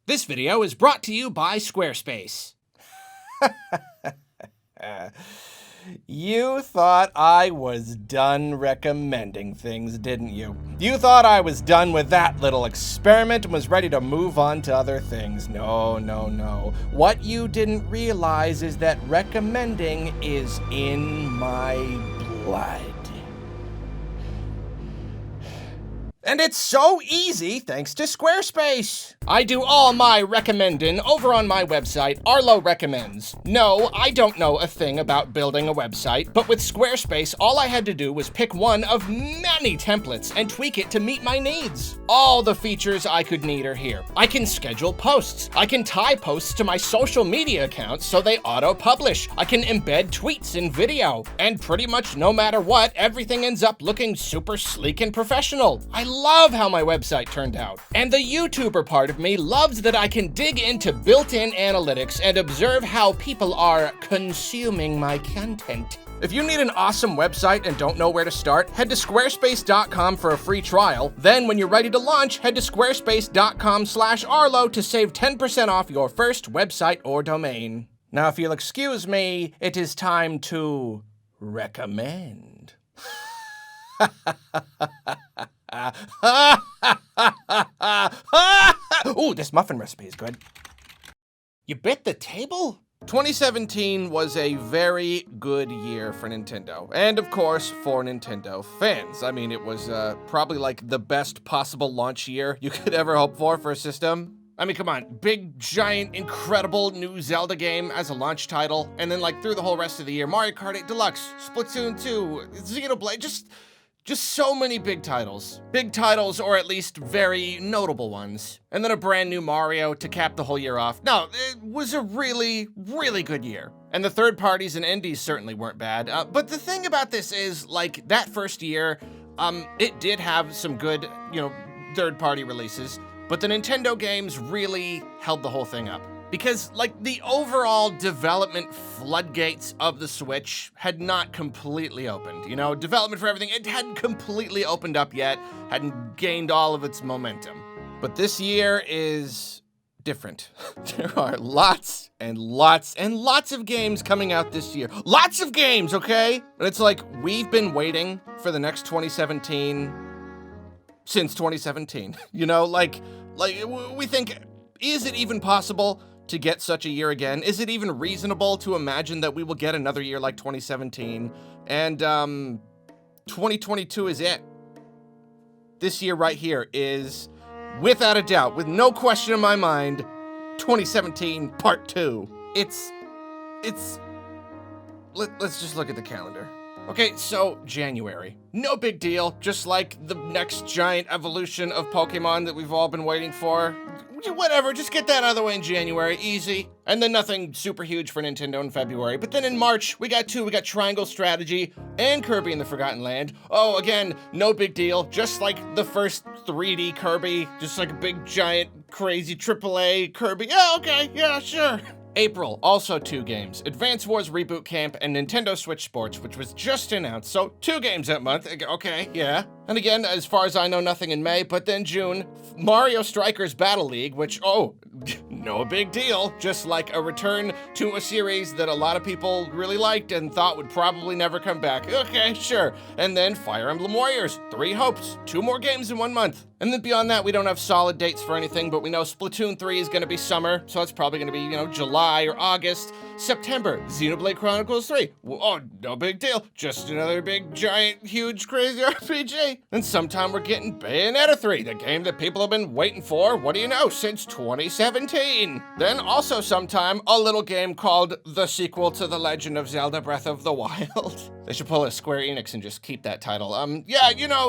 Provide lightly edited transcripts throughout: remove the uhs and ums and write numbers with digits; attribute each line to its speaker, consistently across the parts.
Speaker 1: This video is brought to you by Squarespace.
Speaker 2: You thought I was done recommending things, didn't you? You thought I was done with that little experiment and was ready to move on to other things. No, no, no. What you didn't realize is that recommending is in my blood. And it's so easy thanks to Squarespace.
Speaker 1: I do all my recommending over on my website, Arlo Recommends. No, I don't know a thing about building a website, but with Squarespace, all I had to do was pick one of many templates and tweak it to meet my needs. All the features I could need are here. I can schedule posts. I can tie posts to my social media accounts so they auto-publish. I can embed tweets in video. And pretty much no matter what, everything ends up looking super sleek and professional. I love how my website turned out. And the YouTuber part of me loves that I can dig into built-in analytics and observe how people are consuming my content.
Speaker 2: If you need an awesome website and don't know where to start, head to squarespace.com for a free trial. Then when you're ready to launch, head to squarespace.com/Arlo to save 10% off your first website or domain. Now, if you'll excuse me, it is time to recommend. Ooh, this muffin recipe is good.
Speaker 1: You bet the table?
Speaker 2: 2017 was a very good year for Nintendo, and of course, for Nintendo fans. I mean, it was probably like the best possible launch year you could ever hope for a system.
Speaker 1: I mean, come on, big, giant, incredible new Zelda game as a launch title, and then like through the whole rest of the year, Mario Kart 8 Deluxe, Splatoon 2, Xenoblade, just so many big titles. Big titles, or at least very notable ones. And then a brand new Mario to cap the whole year off. No, it was a really, really good year. And the third parties and indies certainly weren't bad. But the thing about this is, like, that first year, it did have some good, third-party releases. But the Nintendo games really held the whole thing up. Because, like, the overall development floodgates of the Switch had not completely opened. Development for everything, it hadn't completely opened up yet, hadn't gained all of its momentum.
Speaker 2: But this year is different. There are lots and lots and lots of games coming out this year. Lots of games, okay? And it's like, we've been waiting for the next 2017 since 2017. We think, is it even possible to get such a year again? Is it even reasonable to imagine that we will get another year like 2017? And 2022 is it. This year right here is, without a doubt, with no question in my mind, 2017 Part 2. Let's just look at the calendar. Okay, so January. No big deal, just like the next giant evolution of Pokemon that we've all been waiting for. Whatever, just get that out of the way in January, easy. And then nothing super huge for Nintendo in February. But then in March, we got Triangle Strategy and Kirby in the Forgotten Land. Oh, again, no big deal, just like the first 3D Kirby, just like a big giant crazy AAA Kirby. Yeah, okay, yeah, sure. April, also 2 games, Advance Wars Reboot Camp and Nintendo Switch Sports, which was just announced, so 2 games that month, okay, yeah. And again, as far as I know, nothing in May, but then June, Mario Strikers Battle League, which, no big deal, just like a return to a series that a lot of people really liked and thought would probably never come back. Okay, sure. And then Fire Emblem Warriors, 3 hopes, 2 more games in 1 month. And then beyond that, we don't have solid dates for anything, but we know Splatoon 3 is gonna be summer, so it's probably gonna be, July or August. September, Xenoblade Chronicles 3. Oh, no big deal, just another big, giant, huge, crazy RPG. And sometime we're getting Bayonetta 3, the game that people have been waiting for, what do you know, since 2017. Then also sometime, a little game called the sequel to The Legend of Zelda Breath of the Wild. They should pull a Square Enix and just keep that title.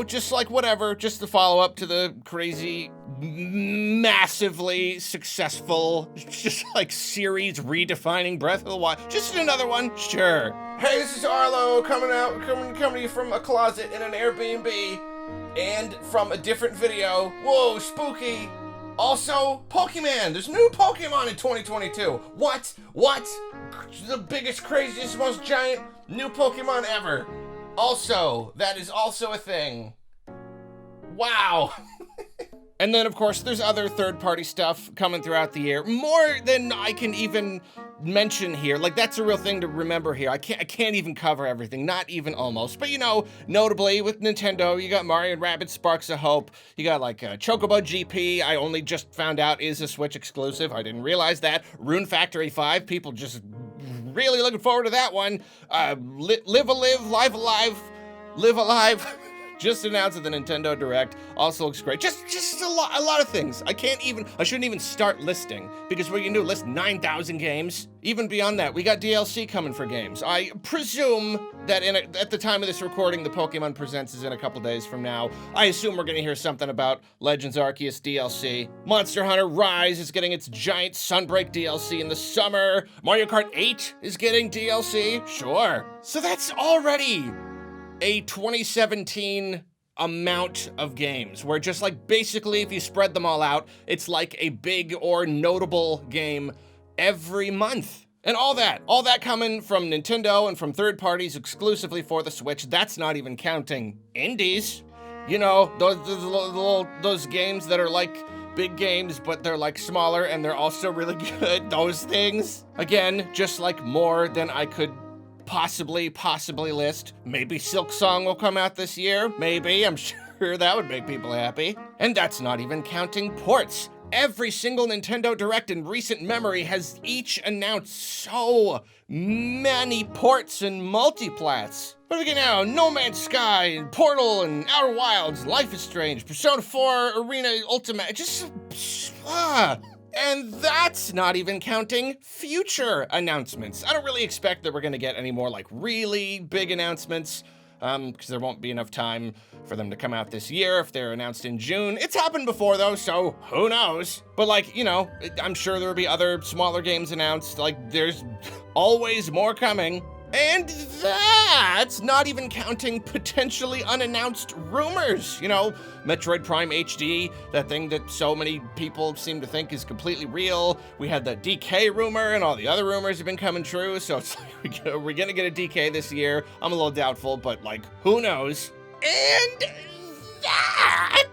Speaker 2: Just like whatever, just the follow-up to the crazy, massively successful, just like series redefining Breath of the Wild. Just another one, sure. Hey, this is Arlo coming to you from a closet in an Airbnb and from a different video. Whoa, spooky. Also, Pokemon. There's new Pokemon in 2022. What? The biggest, craziest, most giant new Pokemon ever. Also, that is also a thing. Wow.
Speaker 1: And then, of course, there's other third-party stuff coming throughout the year, more than I can even mention here. Like, that's a real thing to remember here. I can't even cover everything, not even almost. But, you know, notably with Nintendo, you got Mario & Rabbids Sparks of Hope. You got, like, Chocobo GP, I only just found out is a Switch exclusive. I didn't realize that. Rune Factory 5, people just really looking forward to that one. Live Alive, Live Alive, Live Alive. Just announced at the Nintendo Direct. Also looks great. Just a lot of things. I shouldn't even start listing, because what you can do, list 9,000 games. Even beyond that, we got DLC coming for games. I presume that at the time of this recording, the Pokemon Presents is in a couple days from now. I assume we're gonna hear something about Legends Arceus DLC. Monster Hunter Rise is getting its giant Sunbreak DLC in the summer. Mario Kart 8 is getting DLC. Sure. So that's already a 2017 amount of games, where just like basically if you spread them all out, it's like a big or notable game every month. And all that coming from Nintendo and from third parties exclusively for the Switch. That's not even counting indies. You know, those games that are like big games, but they're like smaller and they're also really good. Those things. Again, just like more than I could possibly list. Maybe Silk Song will come out this year. Maybe. I'm sure that would make people happy. And that's not even counting ports. Every single Nintendo Direct in recent memory has each announced so many ports and multiplats. What do we get now? No Man's Sky, and Portal, and Outer Wilds, Life is Strange, Persona 4, Arena Ultimate, And that's not even counting future announcements. I don't really expect that we're gonna get any more like really big announcements, because there won't be enough time for them to come out this year if they're announced in June. It's happened before though, so who knows? But like, you know, I'm sure there'll be other smaller games announced. Like, there's always more coming. And that's not even counting potentially unannounced rumors. You know, Metroid Prime HD, that thing that so many people seem to think is completely real. We had that DK rumor, and all the other rumors have been coming true. So it's like, we're gonna get a DK this year. I'm a little doubtful, but like, who knows? And that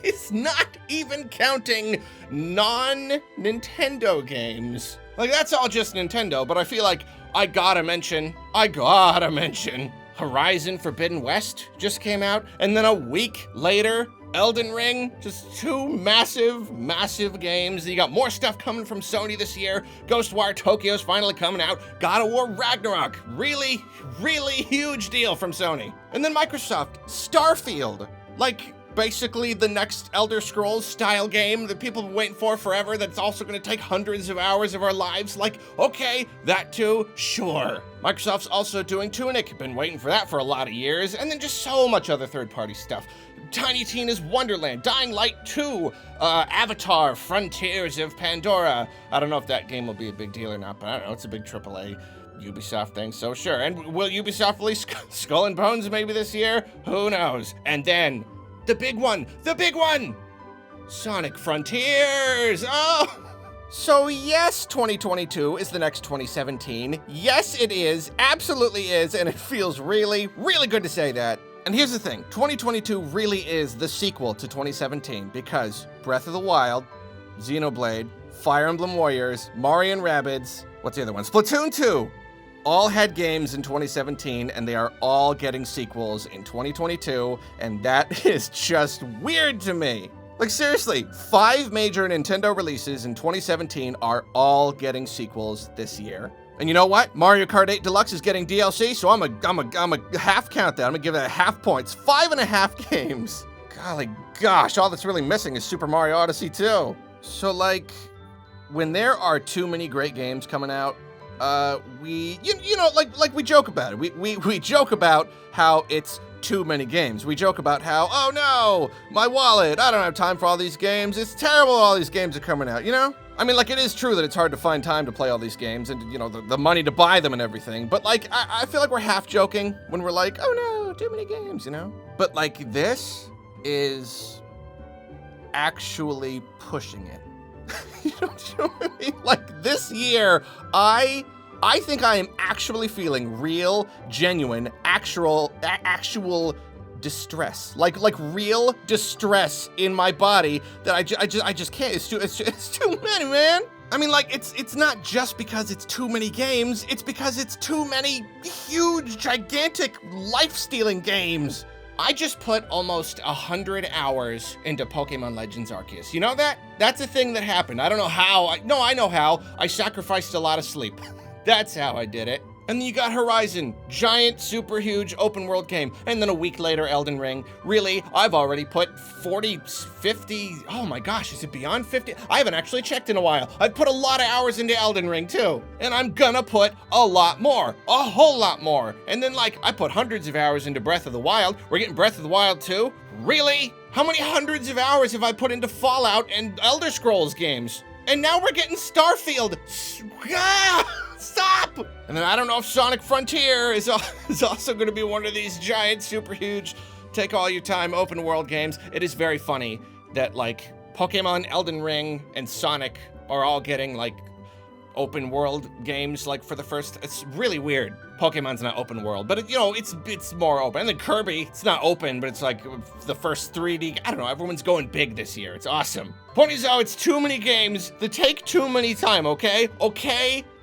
Speaker 1: is not even counting non-Nintendo games. Like, that's all just Nintendo, but I feel like I gotta mention Horizon Forbidden West just came out, and then a week later, Elden Ring. Just two massive games. You got more stuff coming from Sony this year. Ghostwire Tokyo's finally coming out. God of War Ragnarok. Really huge deal from Sony. And then Microsoft, Starfield. Like, basically the next Elder Scrolls style game that people have been waiting for forever, that's also gonna take hundreds of hours of our lives. Like, okay, that too, sure. Microsoft's also doing Tunic, been waiting for that for a lot of years, and then just so much other third-party stuff. Tiny Tina's Wonderland, Dying Light 2, Avatar, Frontiers of Pandora. I don't know if that game will be a big deal or not, but I don't know, it's a big AAA Ubisoft thing, so sure. And will Ubisoft release Skull and Bones maybe this year? Who knows? And then the big one! Sonic Frontiers! Oh! So yes, 2022 is the next 2017. Yes, it is, absolutely is, and it feels really good to say that. And here's the thing, 2022 really is the sequel to 2017, because Breath of the Wild, Xenoblade, Fire Emblem Warriors, Mario & Rabbids, what's the other one? Splatoon 2! All had games in 2017, and they are all getting sequels in 2022, and that is just weird to me. Like, seriously, 5 major Nintendo releases in 2017 are all getting sequels this year. And you know what? Mario Kart 8 Deluxe is getting DLC, so I'm a half count that. I'm gonna give it a half points. 5.5 games. Golly gosh, all that's really missing is Super Mario Odyssey 2. So like, when there are too many great games coming out, we joke about it. We joke about how it's too many games. We joke about how, oh no, my wallet, I don't have time for all these games. It's terrible all these games are coming out, you know? I mean, like, it is true that it's hard to find time to play all these games and, you know, the money to buy them and everything. But, like, I feel like we're half joking when we're like, oh no, too many games, you know? But, like, this is actually pushing it. You know what I mean? Like, this year, I think I am actually feeling real, genuine, actual distress, like real distress in my body that I just can't. It's too many, man. I mean, like, it's not just because it's too many games, it's because it's too many huge, gigantic, life-stealing games. I just put almost 100 hours into Pokemon Legends Arceus. You know that? That's a thing that happened. I don't know how. I know how. I sacrificed a lot of sleep. That's how I did it. And then you got Horizon, giant, super huge open world game. And then a week later, Elden Ring. Really, I've already put 40, 50, oh my gosh, is it beyond 50? I haven't actually checked in a while. I've put a lot of hours into Elden Ring too. And I'm gonna put a lot more, a whole lot more. And then like, I put hundreds of hours into Breath of the Wild. We're getting Breath of the Wild too? Really? How many hundreds of hours have I put into Fallout and Elder Scrolls games? And now we're getting Starfield. Stop! And then I don't know if Sonic Frontier is also going to be one of these giant, super huge, take all your time open world games. It is very funny that like Pokemon, Elden Ring, and Sonic are all getting like open world games like for the first. It's really weird. Pokemon's not open world, but it's more open. And then Kirby, it's not open, but it's like the first 3D. I don't know. Everyone's going big this year. It's awesome. Point is out, it's too many games that take too many time. Okay.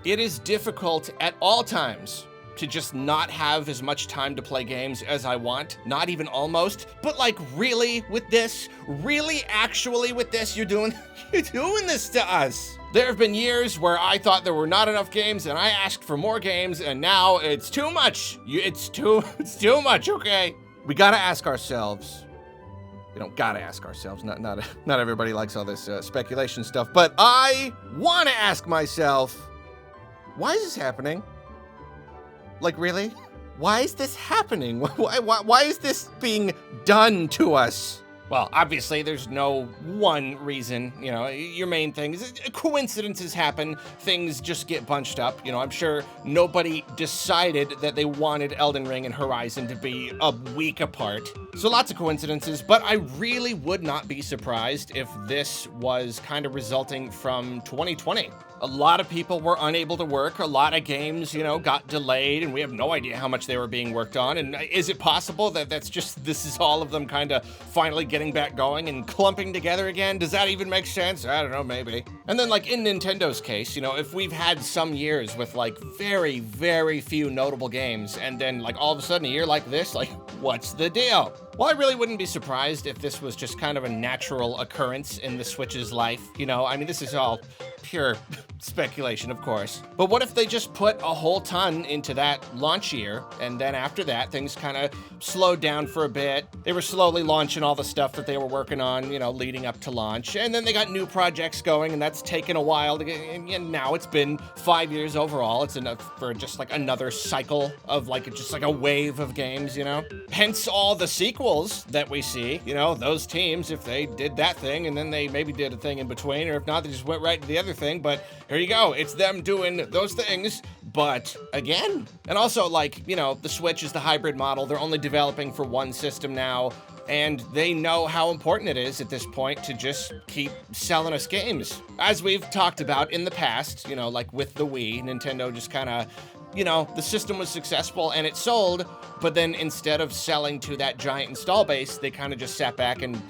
Speaker 1: It is difficult at all times to just not have as much time to play games as I want. Not even almost, but like really with this, really actually with this, you're doing this to us. There have been years where I thought there were not enough games and I asked for more games and now it's too much. It's too much, okay? We gotta ask ourselves. We don't gotta ask ourselves. Not everybody likes all this speculation stuff, but I wanna ask myself, why is this happening? Like, really? Why is this happening? Why is this being done to us? Well, obviously, there's no one reason. You know, your main thing is coincidences happen. Things just get bunched up. You know, I'm sure nobody decided that they wanted Elden Ring and Horizon to be a week apart. So lots of coincidences, but I really would not be surprised if this was kind of resulting from 2020. A lot of people were unable to work. A lot of games, got delayed, and we have no idea how much they were being worked on. And is it possible that this is all of them kind of finally getting back going and clumping together again? Does that even make sense? I don't know, maybe. And then like in Nintendo's case, if we've had some years with like very, very few notable games, and then like all of a sudden a year like this, like what's the deal? Well, I really wouldn't be surprised if this was just kind of a natural occurrence in the Switch's life. I mean, this is all pure speculation, of course. But what if they just put a whole ton into that launch year, and then after that, things kind of slowed down for a bit. They were slowly launching all the stuff that they were working on, leading up to launch. And then they got new projects going, and that's taken a while to get, and now it's been 5 years overall. It's enough for just like another cycle of like, just like a wave of games, Hence all the sequels that we see, those teams, if they did that thing, and then they maybe did a thing in between, or if not, they just went right to the other thing. But here you go. It's them doing those things, but again. And also, like, the Switch is the hybrid model. They're only developing for one system now, and they know how important it is at this point to just keep selling us games. As we've talked about in the past, like with the Wii, Nintendo just kind of, the system was successful and it sold, but then instead of selling to that giant install base, they kind of just sat back and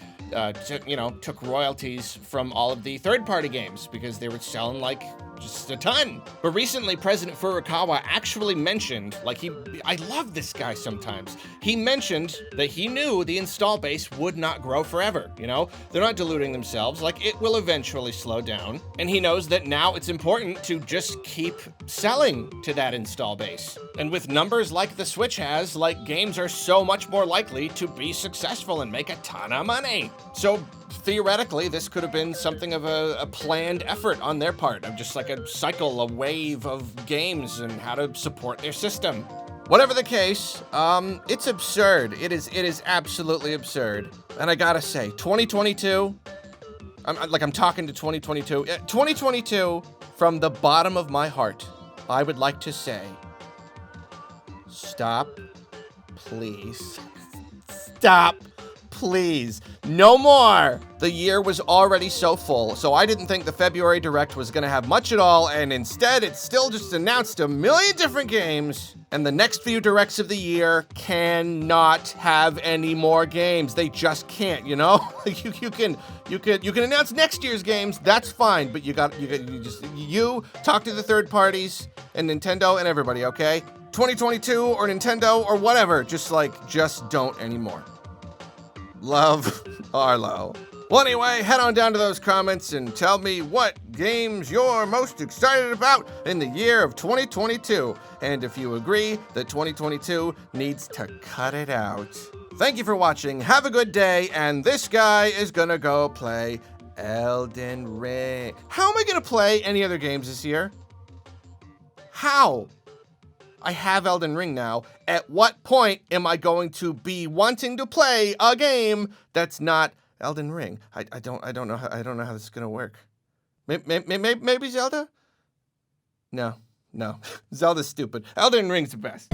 Speaker 1: took royalties from all of the third-party games because they were selling like just a ton. But recently, President Furukawa actually mentioned, I love this guy sometimes. He mentioned that he knew the install base would not grow forever, They're not deluding themselves, it will eventually slow down. And he knows that now it's important to just keep selling to that install base. And with numbers like the Switch has, games are so much more likely to be successful and make a ton of money. So theoretically, this could have been something of a planned effort on their part of just like a cycle, a wave of games and how to support their system. Whatever the case, it's absurd. It is absolutely absurd. And I gotta say, 2022, I'm talking to 2022. 2022, from the bottom of my heart, I would like to say, stop, please. Stop, please, no more. The year was already so full, so I didn't think the February Direct was gonna have much at all, and instead it still just announced a million different games. And the next few Directs of the year cannot have any more games. They just can't, you know? you can announce next year's games, that's fine, but you talk to the third parties and Nintendo and everybody, okay? 2022 or Nintendo or whatever, just don't anymore. Love, Arlo. Well, anyway, head on down to those comments and tell me what games you're most excited about in the year of 2022. And if you agree that 2022 needs to cut it out. Thank you for watching, have a good day, and this guy is gonna go play Elden Ring. How am I gonna play any other games this year? How? I have Elden Ring now. At what point am I going to be wanting to play a game that's not Elden Ring? I don't know how this is gonna work. Maybe Zelda? No. Zelda's stupid. Elden Ring's the best.